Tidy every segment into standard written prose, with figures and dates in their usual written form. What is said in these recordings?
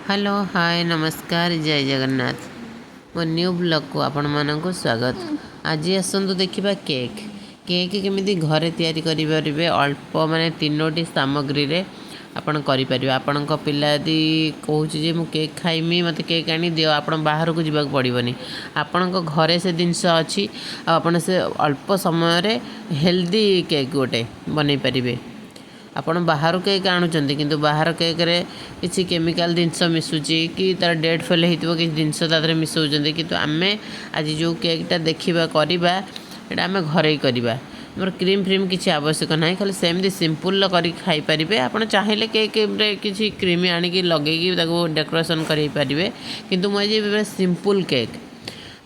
Hello hi नमस्कार जय जगन्नाथ मो न्यू ब्लॉग को आपण मानक स्वागत। आज आसतु देखा केक केक केमी घरे तैयारी करें अल्प माने 3टी सामग्री रे आपण करें। आपण पिला यदि कहूँ मु केक खाइमी मत केक आनी दियो आप बाहर को जावाक पड़ोनी। आपण घरे से जिनस अच्छी आपण से अल्प समय हेल्दी केक गोटे बन पारे। आपण बाहर केक आणुचंती किंतु बाहर केक रे किसी केमिकल जिनस मिसुची कि तार डेट फेल होइतिबो कि जिनस तादरे मिसौचंती किंतु आमे आज जो केकटा देखिबा करबा एटा आमे घरे करबा। मोर क्रीम फ्रीम किसी आवश्यक ना खाली सेमती सिंपल करी खाई पारिबे। आपण चाहिले केक रे किसी क्रीम आनी कि लगेगी ताको डेकोरेशन करि पारिबे किंतु मो जे सिंपल केक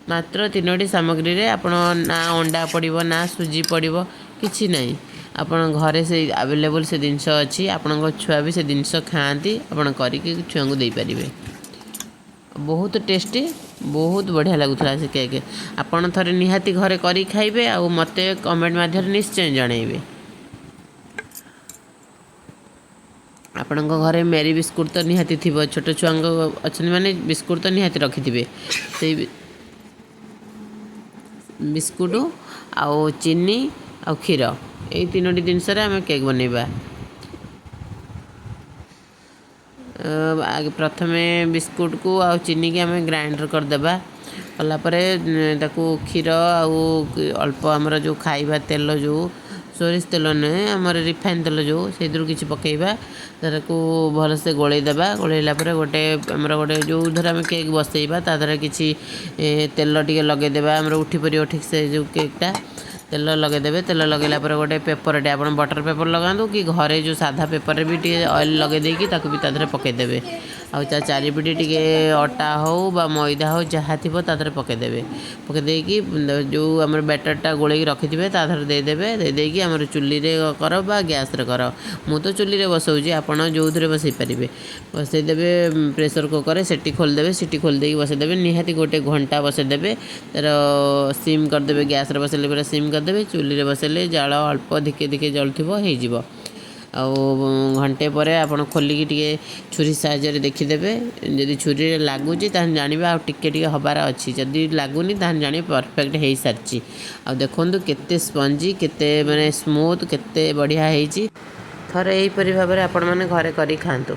मात्र 3टी सामग्री रे आपण ना अंडा पड़िबो ना सुजी पड़िबो किछि नहीं। आपण घरे से अवेलेबल से जिनस अच्छी आपण छुआ भी से जिनस खाती आपण करके छुआ को दे पारे। बहुत टेस्टी बहुत बढ़िया लगुला से केक आपण थरे निहाती घरे करी खाइबे आ मते कमेंट माध्यम निश्चय जनइबे। आपण घरे मेरी बिस्कुट तो निहाती थिबो छोट छुआ अच्छा माने बिस्कुट तो निहाती रखिथिबे से बिस्कुट आउ चीनी आउ क्षीर यही 3टी जिनस आम केक बनइबा। प्रथमे बिस्कुट को आउ चीनी की आम ग्राइंडर करदेबा कलापर ताकू क्षीर आउ अल्प आमर जो खाइबा तेल जो सोरिष तेल नुहे आमर रिफाइन तेल जो से किसी पकेबा ताको भलसे गोलैदेबा। गोलैला गोटे आमर गोटे जो धर आम केक बसैबा तादर किसी तेल टे लगेदेबा आमर उठी परियो ठीक से जो केकटा तेल लगेदेवे। तेल लगेला गोटे पेपर आप बटर पेपर लगातु कि घरे जो साधा पेपर भी टे ऑयल लगे ताकू भी तादरे पकईदेवे। आ चारिपिटी टे अटा हो बा मैदा हो जहाँ थी तादरे पकईदेवे। पकईदेकी जो आम बैटरटा गोल रखिथे तादर देदेवे। देदेकी आम चुली रे कर बा गैस रे कर मु तो चुली रे बसौची आपड़ जो थे बसई पारे बसईदेवे। प्रेसर कुकर सीटी खोलदेवे सीटी खोलदे बसईदेवे निहाती गोटे घंटा बसईदेवे तार सिम करदे गैस रे बसैले पूरा सिम करदे चुली रे बसैले जाल अल्प धिके धिके जलुव हो घंटे पर आपड़ खोलिकी टे छुरी साहाय्य देखीदेवे। जदि छुरी लगुच जानवे आ टिके हबार अच्छी जदि लगुनि जान परफेक्ट हो सारी। आ देखु केते स्पंजी केते माने स्मूथ केते बढ़िया होती। थरे यहीपरि भाव में आपण मैंने घरे करी खातु।